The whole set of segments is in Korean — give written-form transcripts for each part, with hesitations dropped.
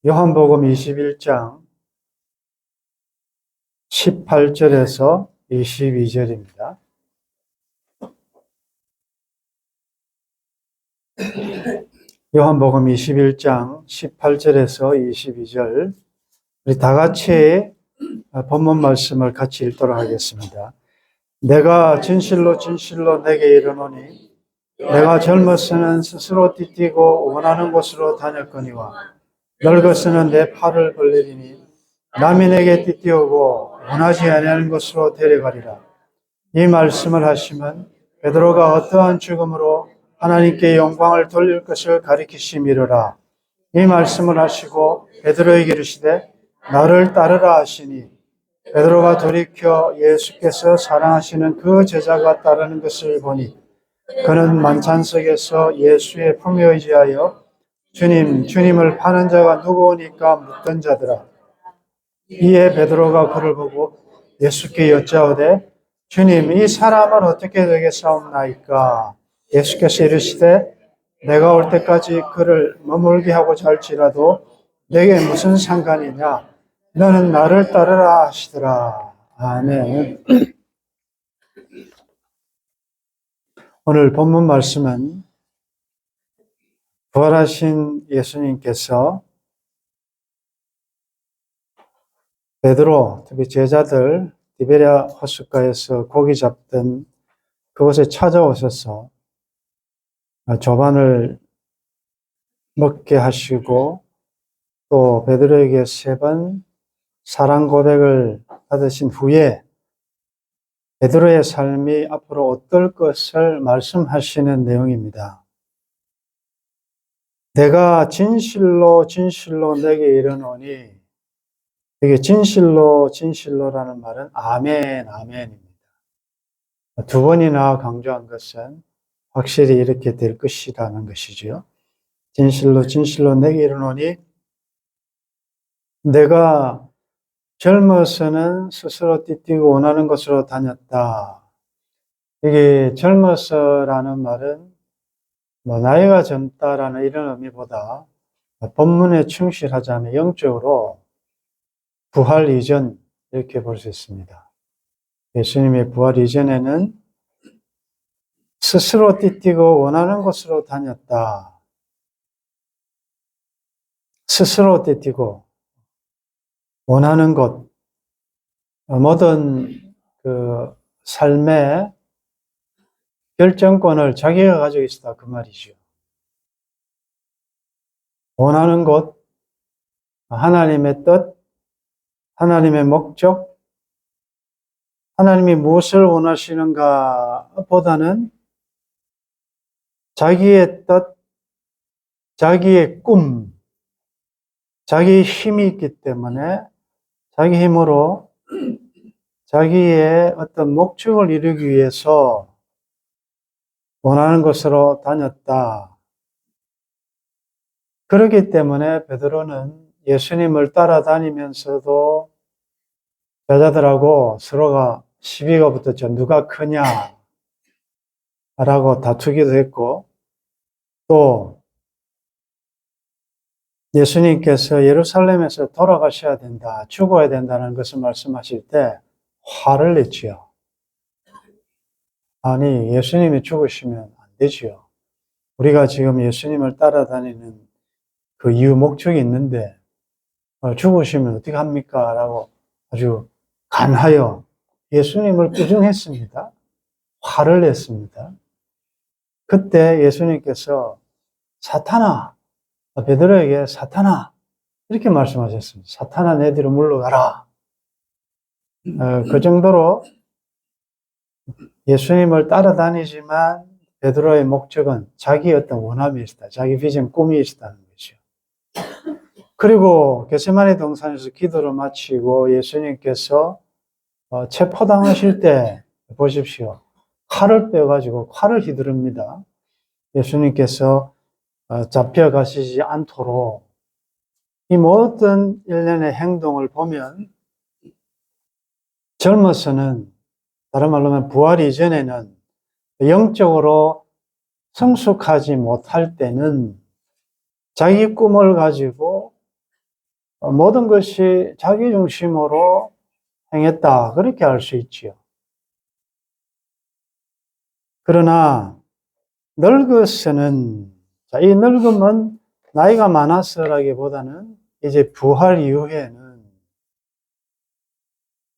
요한복음 21장 18절에서 22절입니다. 요한복음 21장 18절에서 22절, 우리 다 같이 본문 말씀을 같이 읽도록 하겠습니다. 내가 진실로 진실로 내게 이르노니 내가 젊어서는 스스로 띠뛰고 원하는 곳으로 다녔거니와 늙어서는 내 팔을 벌리리니 남이 내게 띠띠우고 원하지 아니하는 곳으로 데려가리라. 이 말씀을 하시면 베드로가 어떠한 죽음으로 하나님께 영광을 돌릴 것을 가리키심이로라. 이 말씀을 하시고 베드로에게 이르시되 나를 따르라 하시니 베드로가 돌이켜 예수께서 사랑하시는 그 제자가 따르는 것을 보니 그는 만찬석에서 예수의 품에 의지하여 주님을 파는 자가 누구오니까 묻던 자더라. 이에 베드로가 그를 보고 예수께 여짜오되 주님, 이 사람은 어떻게 되겠사옵나이까? 예수께서 이르시되 내가 올 때까지 그를 머물게 하고자 할지라도 내게 무슨 상관이냐? 너는 나를 따르라 하시더라. 아멘. 오늘 본문 말씀은 부활하신 예수님께서 베드로, 특히 제자들 디베랴 호숫가에서 고기 잡던 그곳에 찾아오셔서 조반을 먹게 하시고 또 베드로에게 3번 사랑 고백을 받으신 후에 베드로의 삶이 앞으로 어떨 것을 말씀하시는 내용입니다. 내가 진실로 진실로 내게 이르노니, 이게 진실로 진실로라는 말은 아멘 아멘입니다. 2번이나 강조한 것은 확실히 이렇게 될 것이라는 것이죠. 진실로 진실로 내게 이르노니 내가 젊어서는 스스로 띠뛰고 원하는 곳으로 다녔다. 이게 젊어서라는 말은 나이가 젊다라는 이런 의미보다 본문에 충실하자면 영적으로 부활 이전 이렇게 볼 수 있습니다. 예수님의 부활 이전에는 스스로 띠뛰고 원하는 곳으로 다녔다. 스스로 띠뛰고 원하는 곳, 모든 그 삶의 결정권을 자기가 가지고 있었다 그 말이죠. 원하는 곳, 하나님의 뜻, 하나님의 목적, 하나님이 무엇을 원하시는가 보다는 자기의 뜻, 자기의 꿈, 자기의 힘이 있기 때문에 자기 힘으로 자기의 어떤 목적을 이루기 위해서 원하는 곳으로 다녔다. 그렇기 때문에 베드로는 예수님을 따라다니면서도 여자들하고 서로가 시비가 붙었죠. 누가 크냐? 라고 다투기도 했고, 또 예수님께서 예루살렘에서 돌아가셔야 된다, 죽어야 된다는 것을 말씀하실 때 화를 냈지요. 아니, 예수님이 죽으시면 안 되지요. 우리가 지금 예수님을 따라다니는 그 이유 목적이 있는데 죽으시면 어떻게 합니까? 라고 아주 간하여 예수님을 꾸중했습니다. 화를 냈습니다. 그때 예수님께서 사탄아, 베드로에게 사탄아 이렇게 말씀하셨습니다. 사탄아 내 뒤로 물러가라. 그 정도로 예수님을 따라다니지만 베드로의 목적은 자기의 어떤 원함이 있었다. 자기 비전, 꿈이 있었다는 거죠. 그리고 겟세마네 동산에서 기도를 마치고 예수님께서 체포당하실 때 보십시오. 칼을 빼가지고 칼을 휘두릅니다. 예수님께서 잡혀가시지 않도록 이 모든 일련의 행동을 보면 젊어서는 다른 말로 하면 부활 이전에는 영적으로 성숙하지 못할 때는 자기 꿈을 가지고 모든 것이 자기 중심으로 행했다. 그렇게 할 수 있지요. 그러나 늙어서는, 자, 이 늙음은 나이가 많아서라기보다는 이제 부활 이후에는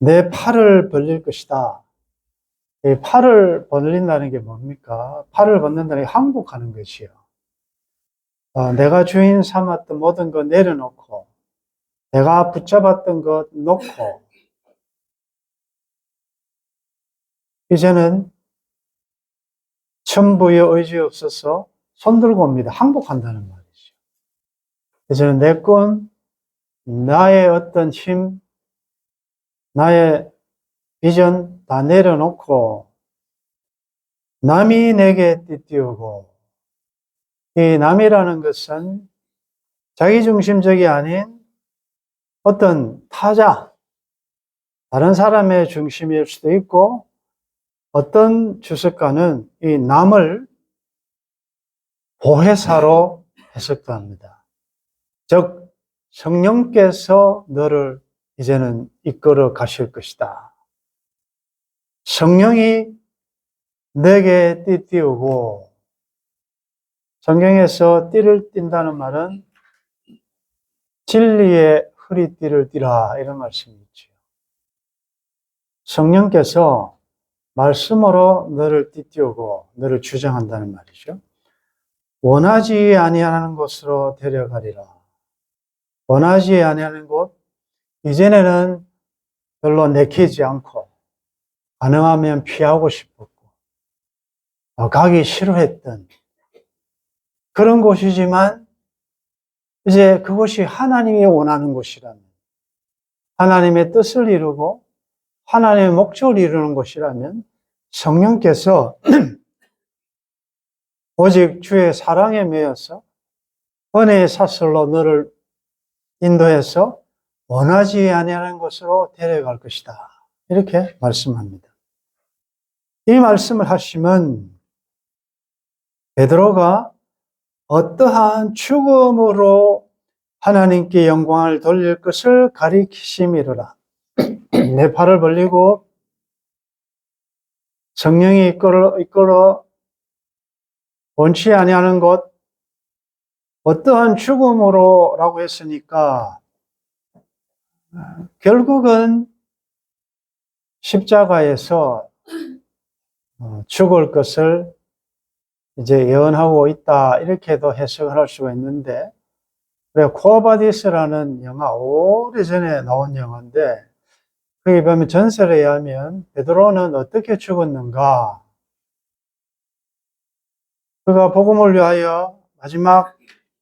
내 팔을 벌릴 것이다. 이 팔을 벌린다는 게 뭡니까? 팔을 벌린다는 게 항복하는 것이요. 내가 주인 삼았던 모든 거 내려놓고, 내가 붙잡았던 것 놓고, 이제는 천부의 의지 없어서 손들고 옵니다. 항복한다는 말이죠. 이제는 내 건, 나의 어떤 힘, 나의 비전 다 내려놓고 남이 내게 띠띠우고, 이 남이라는 것은 자기중심적이 아닌 어떤 타자, 다른 사람의 중심일 수도 있고, 어떤 주석가는 이 남을 보혜사로 해석도 합니다. 즉, 성령께서 너를 이제는 이끌어 가실 것이다. 성령이 내게 띠띠우고, 성경에서 띠를 띈다는 말은 진리의 허리띠를 띠라, 이런 말씀이 있죠. 성령께서 말씀으로 너를 띠띠우고 너를 주장한다는 말이죠. 원하지 아니하는 곳으로 데려가리라. 원하지 아니하는 곳, 이전에는 별로 내키지 않고 가능하면 피하고 싶었고 가기 싫어했던 그런 곳이지만, 이제 그곳이 하나님이 원하는 곳이라면, 하나님의 뜻을 이루고 하나님의 목적을 이루는 곳이라면 성령께서 오직 주의 사랑에 매여서 은혜의 사슬로 너를 인도해서 원하지 아니하는 곳으로 데려갈 것이다. 이렇게 말씀합니다. 이 말씀을 하시면 베드로가 어떠한 죽음으로 하나님께 영광을 돌릴 것을 가리키심이로라. 내 팔을 벌리고 성령이 이끌어 원치 아니하는 것, 어떠한 죽음으로라고 했으니까 결국은 십자가에서 죽을 것을 이제 예언하고 있다, 이렇게도 해석을 할 수가 있는데, 코어바디스라는 영화, 오래전에 나온 영화인데, 거기 보면 전설에 의하면 베드로는 어떻게 죽었는가? 그가 복음을 위하여 마지막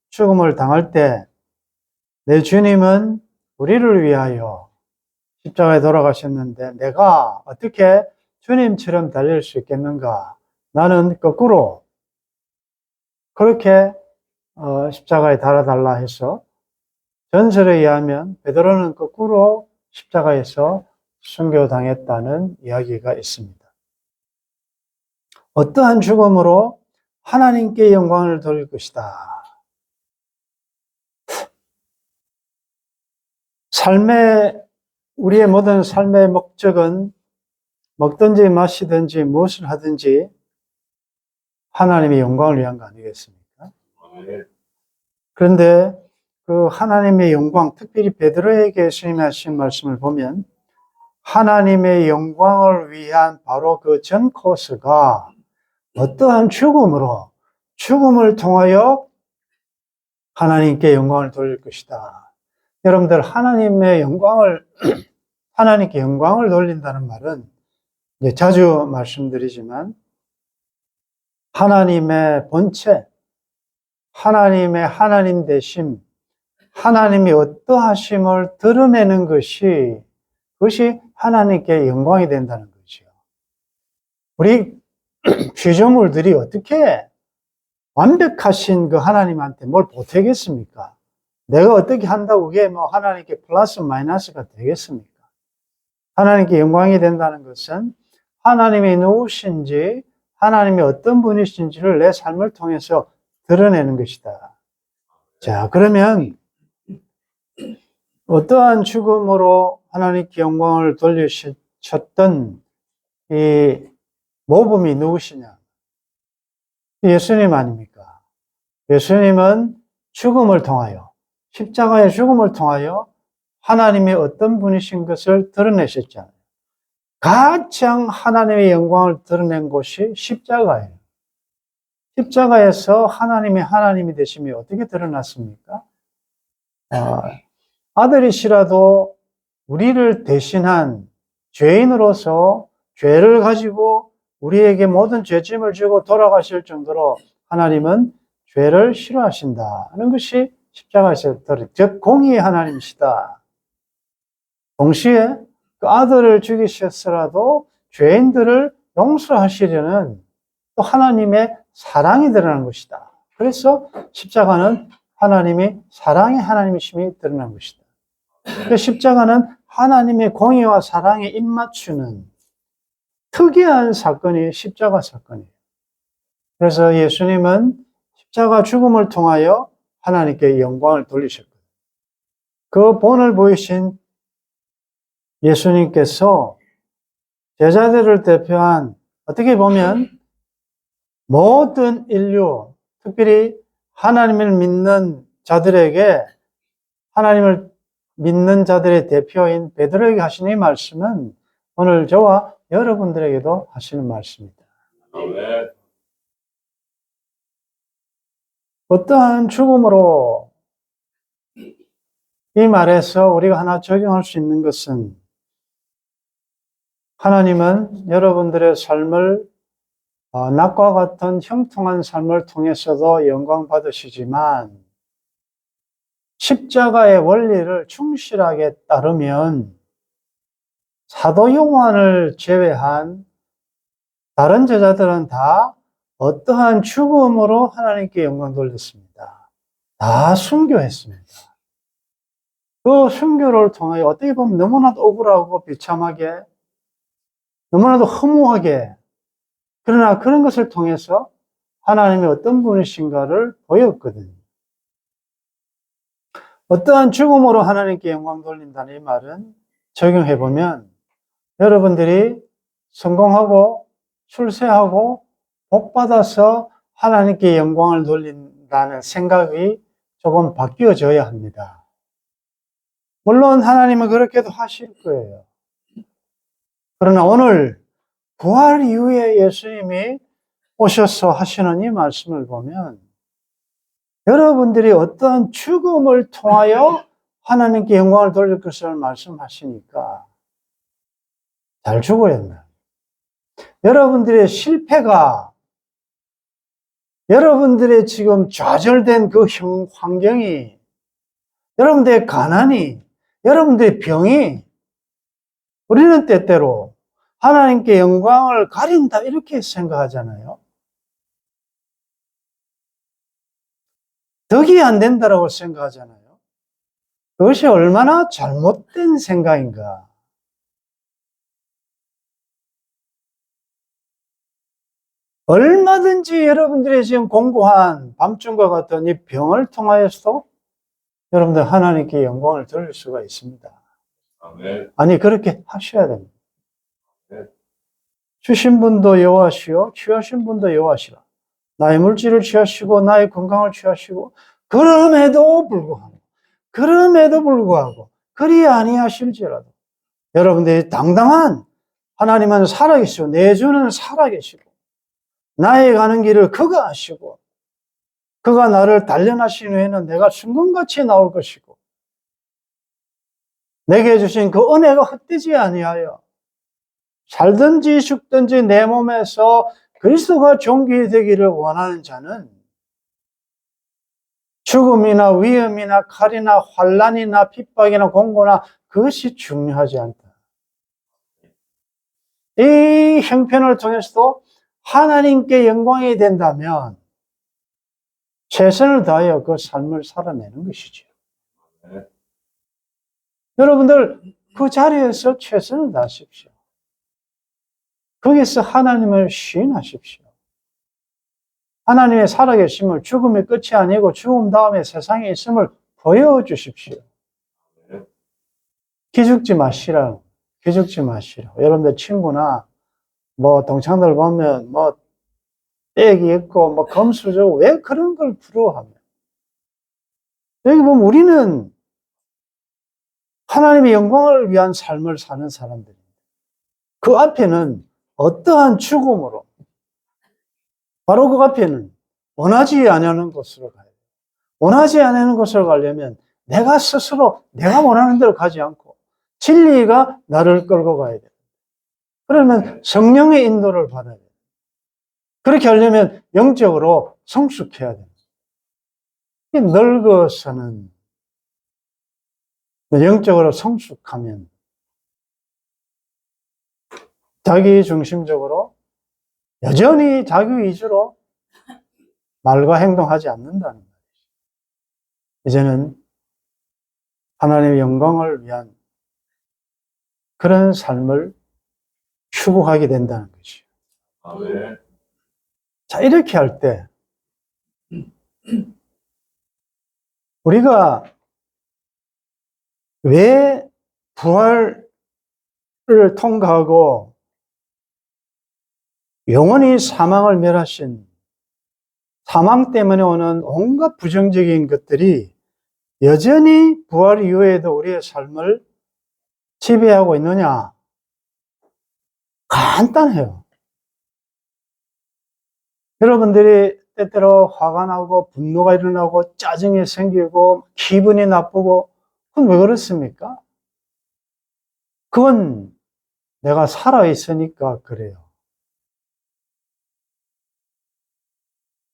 죽음을 당할 때 내 주님은 우리를 위하여 십자가에 돌아가셨는데 내가 어떻게 주님처럼 달릴 수 있겠는가? 나는 거꾸로 그렇게 십자가에 달아달라 해서, 전설에 의하면 베드로는 거꾸로 십자가에서 순교당했다는 이야기가 있습니다. 어떠한 죽음으로 하나님께 영광을 돌릴 것이다. 우리의 모든 삶의 목적은 먹든지 마시든지 무엇을 하든지 하나님의 영광을 위한 거 아니겠습니까? 그런데 그 하나님의 영광, 특별히 베드로에게 예수님이 하신 말씀을 보면 하나님의 영광을 위한 바로 그 전 코스가 어떠한 죽음을 통하여 하나님께 영광을 돌릴 것이다. 여러분들, 하나님께 영광을 돌린다는 말은 이제 자주 말씀드리지만 하나님의 본체, 하나님의 하나님 되심, 하나님이 어떠하심을 드러내는 것이 하나님께 영광이 된다는 거죠. 우리 피조물들이 어떻게 완벽하신 그 하나님한테 뭘 보태겠습니까? 내가 어떻게 한다고 그게 하나님께 플러스 마이너스가 되겠습니까? 하나님께 영광이 된다는 것은 하나님이 누구신지, 하나님이 어떤 분이신지를 내 삶을 통해서 드러내는 것이다. 자, 그러면 어떠한 죽음으로 하나님께 영광을 돌리셨던 이 모범이 누구시냐? 예수님 아닙니까? 예수님은 죽음을 통하여, 십자가의 죽음을 통하여 하나님의 어떤 분이신 것을 드러내셨잖아요. 가장 하나님의 영광을 드러낸 곳이 십자가예요. 십자가에서 하나님의 하나님이 되심이 어떻게 드러났습니까? 아들이시라도 우리를 대신한 죄인으로서 죄를 가지고 우리에게 모든 죄짐을 지고 돌아가실 정도로 하나님은 죄를 싫어하신다는 것이 십자가에서 드러났어요. 즉 공의의 하나님이시다. 동시에 그 아들을 죽이셨으라도 죄인들을 용서하시려는 또 하나님의 사랑이 드러난 것이다. 그래서 십자가는 하나님이 사랑의 하나님이심이 드러난 것이다. 그 십자가는 하나님의 공의와 사랑에 입맞추는 특이한 사건이 십자가 사건이에요. 그래서 예수님은 십자가 죽음을 통하여 하나님께 영광을 돌리셨거든요. 그 본을 보이신 예수님께서 제자들을 대표한 어떻게 보면 모든 인류, 특별히 하나님을 믿는 자들에게 하나님을 믿는 자들의 대표인 베드로에게 하신 이 말씀은 오늘 저와 여러분들에게도 하시는 말씀입니다. 아멘. 어떠한 죽음으로 이 말에서 우리가 하나 적용할 수 있는 것은 하나님은 여러분들의 삶을 낮과 같은 형통한 삶을 통해서도 영광 받으시지만 십자가의 원리를 충실하게 따르면 사도 요한을 제외한 다른 제자들은 다 어떠한 죽음으로 하나님께 영광 돌렸습니다. 다 순교했습니다. 그 순교를 통하여 어떻게 보면 너무나도 억울하고 비참하게 너무나도 허무하게 그러나 그런 것을 통해서 하나님이 어떤 분이신가를 보였거든요. 어떠한 죽음으로 하나님께 영광 돌린다는 이 말은 적용해보면 여러분들이 성공하고 출세하고 복받아서 하나님께 영광을 돌린다는 생각이 조금 바뀌어져야 합니다. 물론 하나님은 그렇게도 하실 거예요. 그러나 오늘 부활 이후에 예수님이 오셔서 하시는 이 말씀을 보면 여러분들이 어떠한 죽음을 통하여 하나님께 영광을 돌릴 것을 말씀하시니까 잘 죽어야 한다. 여러분들의 실패가 여러분들의 지금 좌절된 그 환경이 여러분들의 가난이 여러분들의 병이 우리는 때때로 하나님께 영광을 가린다 이렇게 생각하잖아요. 덕이 안 된다라고 생각하잖아요. 그것이 얼마나 잘못된 생각인가. 얼마든지 여러분들이 지금 공고한 밤중과 같은 이 병을 통하여서 여러분들 하나님께 영광을 돌릴 수가 있습니다. 아멘. 아니 그렇게 하셔야 됩니다. 아멘. 주신 분도 여호와시요 취하신 분도 여호와시라. 나의 물질을 취하시고 나의 건강을 취하시고 그럼에도 불구하고 그리 아니하실지라도 여러분들이 당당한 하나님은 살아계시고 내 주는 살아계시고 나의 가는 길을 그가 아시고 그가 나를 단련하신 후에는 내가 순금같이 나올 것이고 내게 주신 그 은혜가 헛되지 아니하여 살든지 죽든지 내 몸에서 그리스도가 존귀되기를 원하는 자는 죽음이나 위험이나 칼이나 환난이나 핍박이나 공고나 그것이 중요하지 않다. 이 형편을 통해서도 하나님께 영광이 된다면 최선을 다하여 그 삶을 살아내는 것이죠. 네. 여러분들 그 자리에서 최선을 다하십시오. 거기서 하나님을 시인하십시오. 하나님의 살아계심을 죽음의 끝이 아니고 죽음 다음에 세상에 있음을 보여주십시오. 네. 기죽지 마시라고. 기죽지 마시라고. 여러분들 친구나 뭐 동창들 보면 뭐 빽이 있고 뭐 검수저고 왜 그런 걸 부러워하며. 여기 보면 우리는 하나님의 영광을 위한 삶을 사는 사람들입니다. 그 앞에는 어떠한 죽음으로, 바로 그 앞에는 원하지 않는 곳으로 가야 돼요. 원하지 않는 곳으로 가려면 내가 스스로 내가 원하는 대로 가지 않고 진리가 나를 끌고 가야 돼요. 그러면 성령의 인도를 받아야 돼요. 그렇게 하려면 영적으로 성숙해야 돼요. 늙어서는 영적으로 성숙하면 자기 중심적으로 여전히 자기 위주로 말과 행동하지 않는다는 거예요. 이제는 하나님의 영광을 위한 그런 삶을 추구하게 된다는 것이죠. 아멘. 자, 이렇게 할 때 우리가 왜 부활을 통과하고 영원히 사망을 멸하신 사망 때문에 오는 온갖 부정적인 것들이 여전히 부활 이후에도 우리의 삶을 지배하고 있느냐? 간단해요. 여러분들이 때때로 화가 나고 분노가 일어나고 짜증이 생기고 기분이 나쁘고 그건 왜 그렇습니까? 그건 내가 살아있으니까 그래요.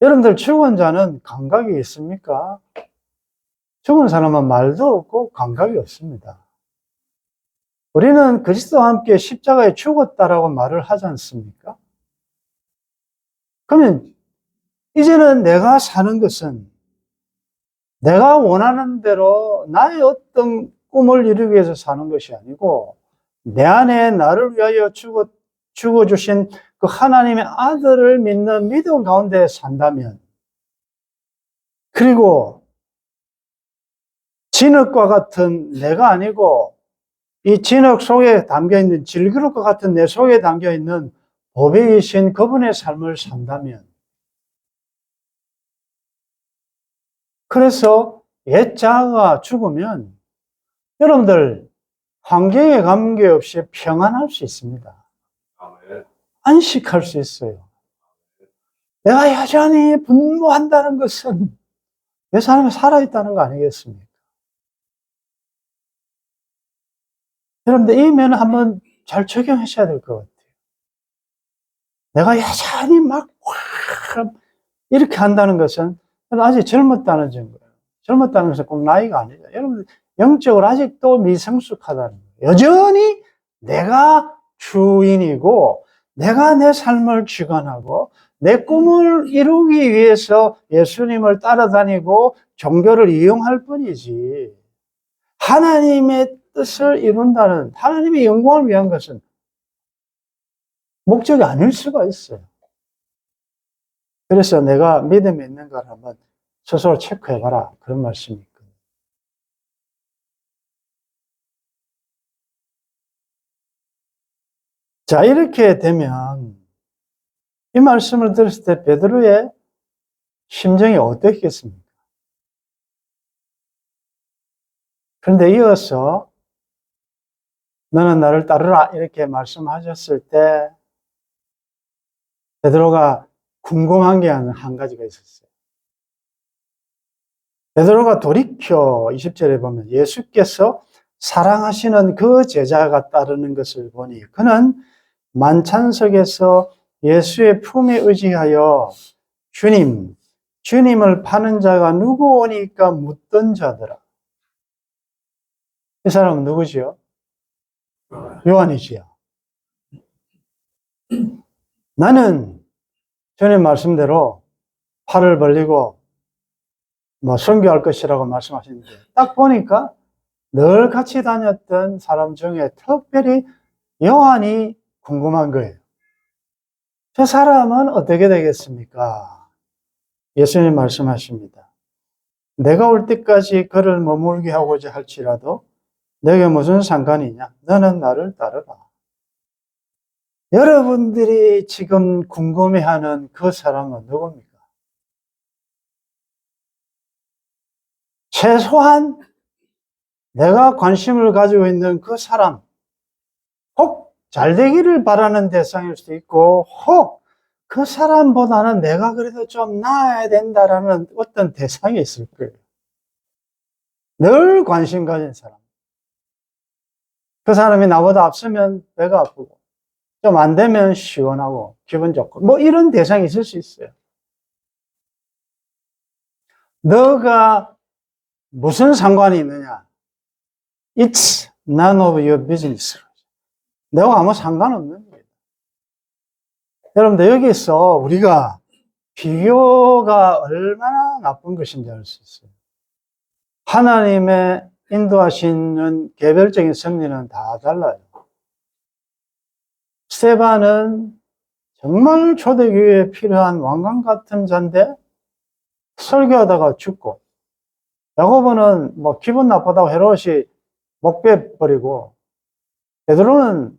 여러분들 죽은 자는 감각이 있습니까? 죽은 사람은 말도 없고 감각이 없습니다. 우리는 그리스도와 함께 십자가에 죽었다라고 말을 하지 않습니까? 그러면 이제는 내가 사는 것은 내가 원하는 대로 나의 어떤 꿈을 이루기 위해서 사는 것이 아니고 내 안에 나를 위하여 죽어주신 그 하나님의 아들을 믿는 믿음 가운데 산다면, 그리고 진흙과 같은 내가 아니고 이 진흙 속에 담겨있는 질그릇과 같은 내 속에 담겨있는 보배이신 그분의 삶을 산다면, 그래서 옛 자아가 죽으면 여러분들 환경에 관계없이 평안할 수 있습니다. 안식할 수 있어요. 내가 여전히 분노한다는 것은 내 사람이 살아있다는 거 아니겠습니까? 여러분들 이 면을 한번 잘 적용하셔야 될 것 같아요. 내가 여전히 막 이렇게 한다는 것은 아직 젊었다는 증거예요. 젊었다는 것은 꼭 나이가 아니죠. 여러분 영적으로 아직도 미성숙하다는 거예요. 여전히 내가 주인이고 내가 내 삶을 주관하고 내 꿈을 이루기 위해서 예수님을 따라다니고 종교를 이용할 뿐이지, 하나님의 뜻을 이룬다는, 하나님의 영광을 위한 것은 목적이 아닐 수가 있어요. 그래서 내가 믿음이 있는가를 한번 스스로 체크해봐라, 그런 말씀이 있거든요. 자, 이렇게 되면 이 말씀을 들었을 때 베드로의 심정이 어떻겠습니까? 그런데 이어서 너는 나를 따르라 이렇게 말씀하셨을 때 베드로가 궁금한 게 한 가지가 있었어요. 베드로가 돌이켜 20절에 보면 예수께서 사랑하시는 그 제자가 따르는 것을 보니 그는 만찬석에서 예수의 품에 의지하여 주님을 파는 자가 누구 오니까 묻던 자더라. 이 사람은 누구지요? 요한이지요. 나는 전에 말씀대로 팔을 벌리고 선교할 것이라고 말씀하시는데 딱 보니까 늘 같이 다녔던 사람 중에 특별히 요한이 궁금한 거예요. 저 사람은 어떻게 되겠습니까? 예수님 말씀하십니다. 내가 올 때까지 그를 머물게 하고자 할지라도 내게 무슨 상관이냐? 너는 나를 따르라. 여러분들이 지금 궁금해하는 그 사람은 누굽니까? 최소한 내가 관심을 가지고 있는 그 사람, 혹 잘 되기를 바라는 대상일 수도 있고, 혹 그 사람보다는 내가 그래도 좀 나아야 된다라는 어떤 대상이 있을 거예요. 늘 관심 가진 사람. 그 사람이 나보다 앞서면 배가 아프고, 좀 안 되면 시원하고, 기분 좋고, 뭐 이런 대상이 있을 수 있어요. 너가 무슨 상관이 있느냐? It's none of your business. 너와 아무 상관없는 거예요. 여러분들, 여기서 우리가 비교가 얼마나 나쁜 것인지 알 수 있어요. 하나님의 인도하시는 개별적인 섭리는 다 달라요. 스데반은 정말 초대교회에 필요한 왕관 같은 자인데 설교하다가 죽고, 야고보는 뭐 기분 나쁘다고 헤롯이 목베 버리고, 베드로는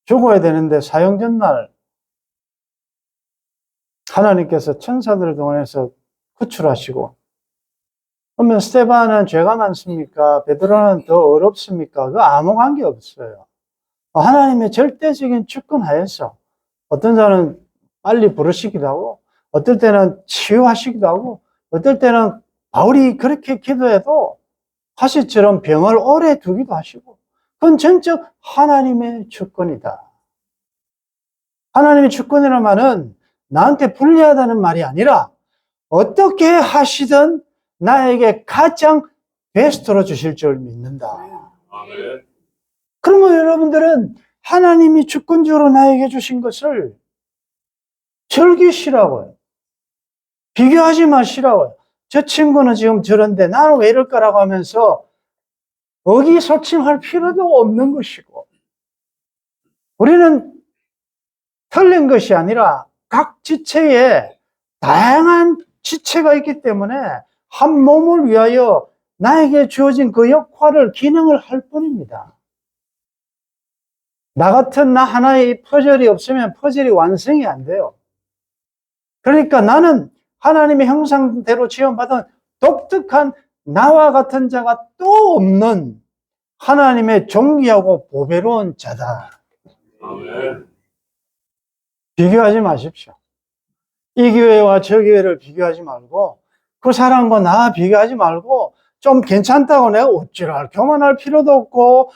죽어야 되는데 사형 전날 하나님께서 천사들을 동원해서 구출하시고, 그러면 스데반은 죄가 많습니까? 베드로는 더 어렵습니까? 그 아무 관계 없어요. 하나님의 절대적인 주권 하에서 어떤 자는 빨리 부르시기도 하고, 어떨 때는 치유하시기도 하고, 어떨 때는 바울이 그렇게 기도해도 하시처럼 병을 오래 두기도 하시고, 그건 전적 하나님의 주권이다. 하나님의 주권이라는 말은 나한테 불리하다는 말이 아니라 어떻게 하시든 나에게 가장 베스트로 주실 줄 믿는다. 아멘. 그러면 여러분들은 하나님이 주권적으로 나에게 주신 것을 즐기시라고요. 비교하지 마시라고요. 저 친구는 지금 저런데 나는 왜 이럴까라고 하면서 의기소침할 필요도 없는 것이고, 우리는 틀린 것이 아니라 각 지체에 다양한 지체가 있기 때문에 한 몸을 위하여 나에게 주어진 그 역할을, 기능을 할 뿐입니다. 나 같은 나 하나의 퍼즐이 없으면 퍼즐이 완성이 안 돼요. 그러니까 나는 하나님의 형상대로 지원받은 독특한 나와 같은 자가 또 없는 하나님의 존귀하고 보배로운 자다. 아멘. 비교하지 마십시오. 이 교회와 저 교회를 비교하지 말고, 그 사람과 나 비교하지 말고, 좀 괜찮다고 내가 어찌랄 교만할 필요도 없고,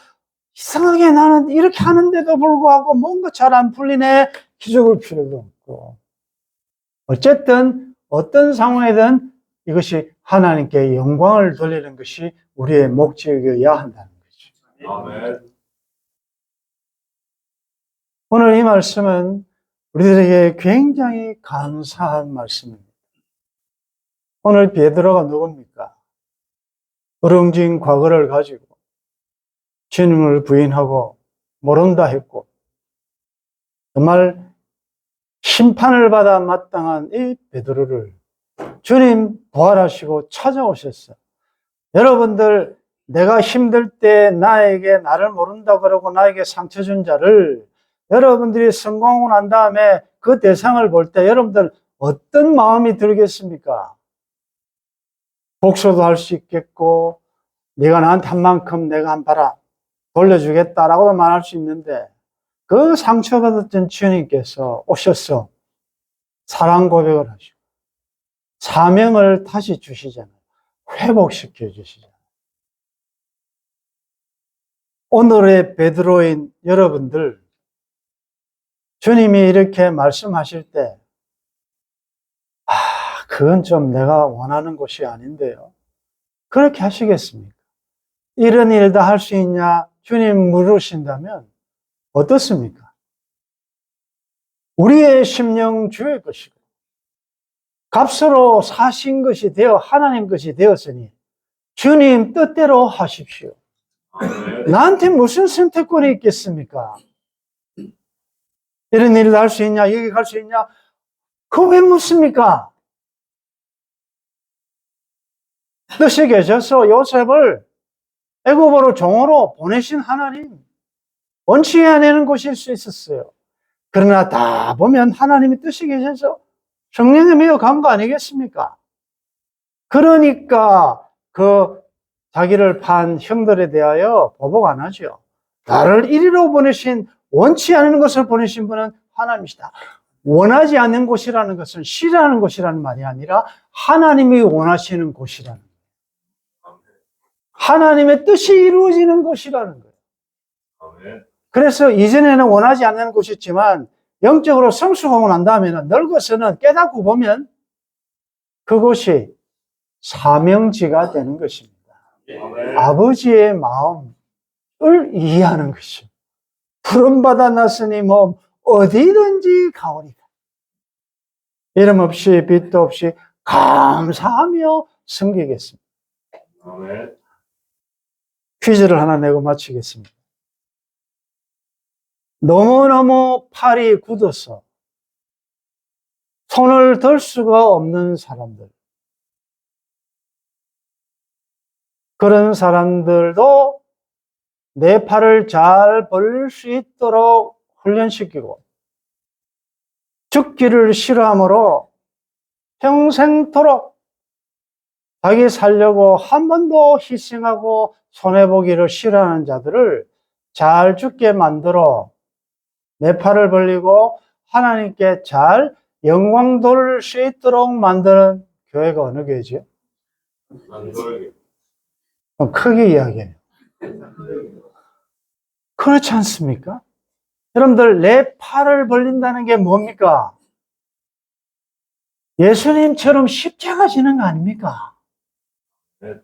이상하게 나는 이렇게 하는데도 불구하고 뭔가 잘 안 풀리네 기죽을 필요도 없고, 어쨌든 어떤 상황이든 이것이 하나님께 영광을 돌리는 것이 우리의 목적이어야 한다는 거죠. 아멘. 오늘 이 말씀은 우리들에게 굉장히 감사한 말씀입니다. 오늘 베드로가 누굽니까? 어릉진 과거를 가지고 주님을 부인하고 모른다 했고, 정말 심판을 받아 마땅한 이 베드로를 주님 부활하시고 찾아오셨어요. 여러분들, 내가 힘들 때 나에게 나를 모른다 그러고 나에게 상처 준 자를 여러분들이 성공하고 난 다음에 그 대상을 볼 때 여러분들 어떤 마음이 들겠습니까? 복수도 할 수 있겠고, 네가 나한테 한 만큼 내가 한 봐라 돌려주겠다라고도 말할 수 있는데, 그 상처받았던 주님께서 오셔서 사랑 고백을 하시고 사명을 다시 주시잖아요. 회복시켜 주시잖아요. 오늘의 베드로인 여러분들, 주님이 이렇게 말씀하실 때, 그건 좀 내가 원하는 것이 아닌데요. 그렇게 하시겠습니까? 이런 일 다 할 수 있냐? 주님 물으신다면 어떻습니까? 우리의 심령 주의 것이고 값으로 사신 것이 되어 하나님 것이 되었으니 주님 뜻대로 하십시오. 아멘. 나한테 무슨 선택권이 있겠습니까? 이런 일을 할 수 있냐? 여기 갈 수 있냐? 그거 왜 묻습니까? 뜻이 계셔서 요셉을 애굽으로 종으로 보내신 하나님, 원치 않는 곳일 수 있었어요. 그러나 다 보면 하나님의 뜻이 계셔서 성령에 매여 간 거 아니겠습니까? 그러니까 그 자기를 판 형들에 대하여 보복 안 하죠. 나를 이리로 보내신, 원치 않는 것을 보내신 분은 하나님이시다. 원하지 않는 곳이라는 것은 싫어하는 곳이라는 말이 아니라 하나님이 원하시는 곳이라는 거예요. 하나님의 뜻이 이루어지는 곳이라는 거예요. 아멘. 그래서 이전에는 원하지 않는 곳이었지만 영적으로 성숙하고 난 다음에는 늙어서는 깨닫고 보면 그곳이 사명지가 되는 것입니다. 아멘. 아버지의 마음을 이해하는 것이요. 푸른바다 났으니 몸 어디든지 가오리다. 이름 없이 빛도 없이 감사하며 섬기겠습니다. 아멘. 퀴즈를 하나 내고 마치겠습니다. 너무너무 팔이 굳어서 손을 들 수가 없는 사람들, 그런 사람들도 내 팔을 잘 벌릴 수 있도록 훈련시키고 죽기를 싫어하므로 평생토록 자기 살려고 한 번도 희생하고 손해보기를 싫어하는 자들을 잘 죽게 만들어 내 팔을 벌리고 하나님께 잘 영광 돌릴 수 있도록 만드는 교회가 어느 교회죠? 만돌기. 크게 이야기해요. 그렇지 않습니까? 여러분들, 내 팔을 벌린다는 게 뭡니까? 예수님처럼 십자가 지는 거 아닙니까? 네.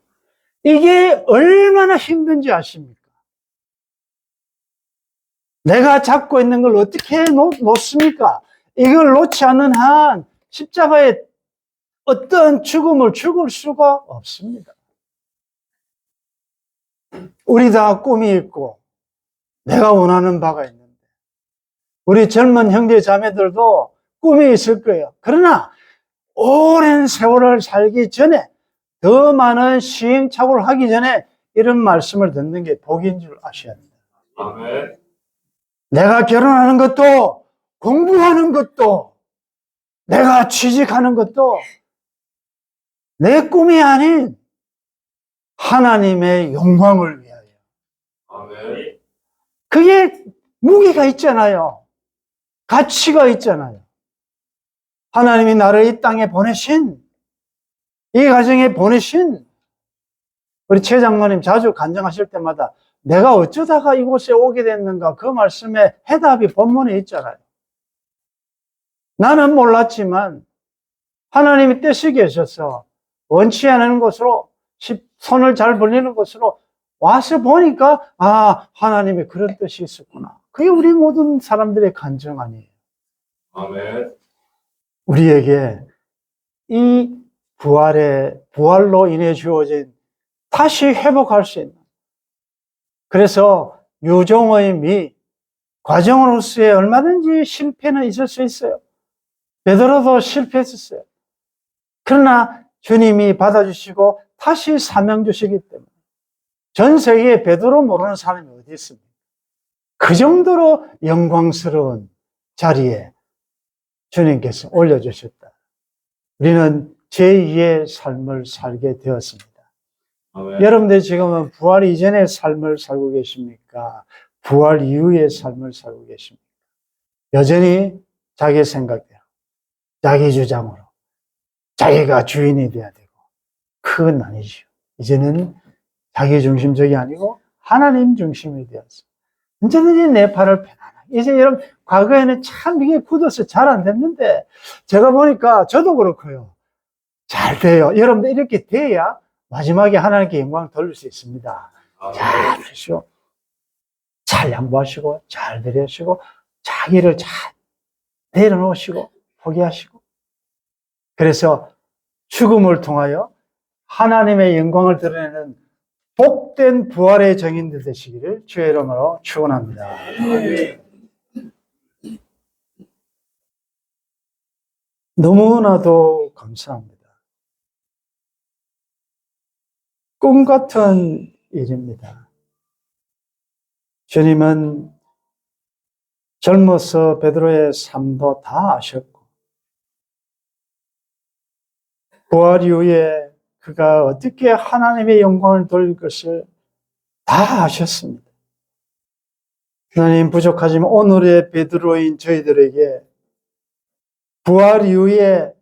이게 얼마나 힘든지 아십니까? 내가 잡고 있는 걸 어떻게 놓습니까? 이걸 놓지 않는 한 십자가에 어떤 죽음을 죽을 수가 없습니다. 우리 다 꿈이 있고 내가 원하는 바가 있는데 우리 젊은 형제 자매들도 꿈이 있을 거예요. 그러나 오랜 세월을 살기 전에, 더 많은 시행착오를 하기 전에 이런 말씀을 듣는 게 복인 줄 아셔야 됩니다. 아멘. 내가 결혼하는 것도, 공부하는 것도, 내가 취직하는 것도 내 꿈이 아닌 하나님의 영광을 위하여. 아멘. 그게 무게가 있잖아요. 가치가 있잖아요. 하나님이 나를 이 땅에 보내신, 이 가정에 보내신, 우리 최 장로님 자주 간증하실 때마다 내가 어쩌다가 이곳에 오게 됐는가, 그 말씀에 해답이 본문에 있잖아요. 나는 몰랐지만 하나님이 뜻이 계셔서 원치 않은 곳으로, 손을 잘 벌리는 곳으로 와서 보니까 하나님의 그런 뜻이 있었구나. 그게 우리 모든 사람들의 간증 아니에요. 아멘. 우리에게 이 부활로 인해 주어진 다시 회복할 수 있는, 그래서 유종의 미, 과정으로서의 얼마든지 실패는 있을 수 있어요. 베드로도 실패했었어요. 그러나 주님이 받아주시고 다시 사명 주시기 때문에 전 세계에 베드로 모르는 사람이 어디 있습니까? 그 정도로 영광스러운 자리에 주님께서 올려주셨다. 우리는 제2의 삶을 살게 되었습니다. 아멘. 여러분들 지금은 부활 이전의 삶을 살고 계십니까? 부활 이후의 삶을 살고 계십니까? 여전히 자기 생각대로, 자기 주장으로, 자기가 주인이 돼야 되고, 그건 아니죠. 이제는 자기 중심적이 아니고 하나님 중심이 되었어. 언제든지 내 팔을 편안하게. 이제 여러분, 과거에는 참 이게 굳어서 잘 안 됐는데, 제가 보니까 저도 그렇고요. 잘 돼요. 여러분들 이렇게 돼야 마지막에 하나님께 영광 돌릴 수 있습니다. 잘 하시고, 잘 양보하시고, 잘 배려하시고, 자기를 잘 내려놓으시고, 포기하시고. 그래서 죽음을 통하여 하나님의 영광을 드러내는 복된 부활의 정인들 되시기를 주의 이름으로 축원합니다. 너무나도 감사합니다. 꿈 같은 일입니다. 주님은 젊어서 베드로의 삶도 다 아셨고, 부활 이후에 그가 어떻게 하나님의 영광을 돌릴 것을 다 아셨습니다. 하나님, 부족하지만 오늘의 베드로인 저희들에게 부활 이후에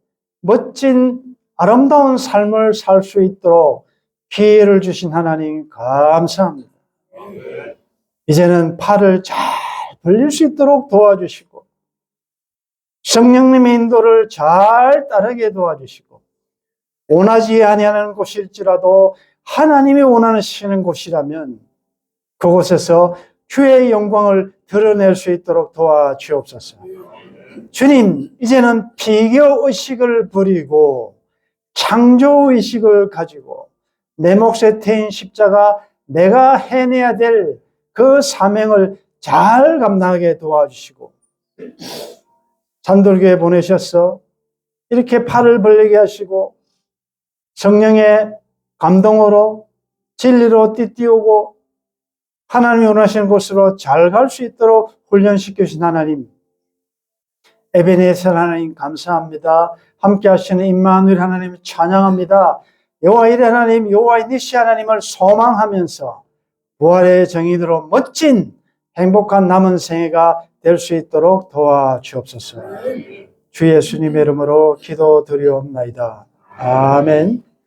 멋진 아름다운 삶을 살 수 있도록 기회를 주신 하나님 감사합니다. 이제는 팔을 잘 벌릴 수 있도록 도와주시고, 성령님의 인도를 잘 따르게 도와주시고, 원하지 아니하는 곳일지라도 하나님이 원하시는 곳이라면 그곳에서 주의 영광을 드러낼 수 있도록 도와주옵소서. 주님, 이제는 비교의식을 버리고 창조의식을 가지고 내 몫에 태인 십자가, 내가 해내야 될 그 사명을 잘 감당하게 도와주시고, 산돌교에 보내셔서 이렇게 팔을 벌리게 하시고 성령의 감동으로 진리로 띠띠우고 하나님이 원하시는 곳으로 잘 갈 수 있도록 훈련시켜 주신 하나님, 에베네zer 하나님 감사합니다. 함께 하시는 임마누엘 하나님 찬양합니다. 여호와 이레 하나님, 여호와 니시 하나님을 소망하면서 부활의 정인으로 멋진 행복한 남은 생애가 될 수 있도록 도와주옵소서. 주 예수님의 이름으로 기도드리옵나이다. 아멘.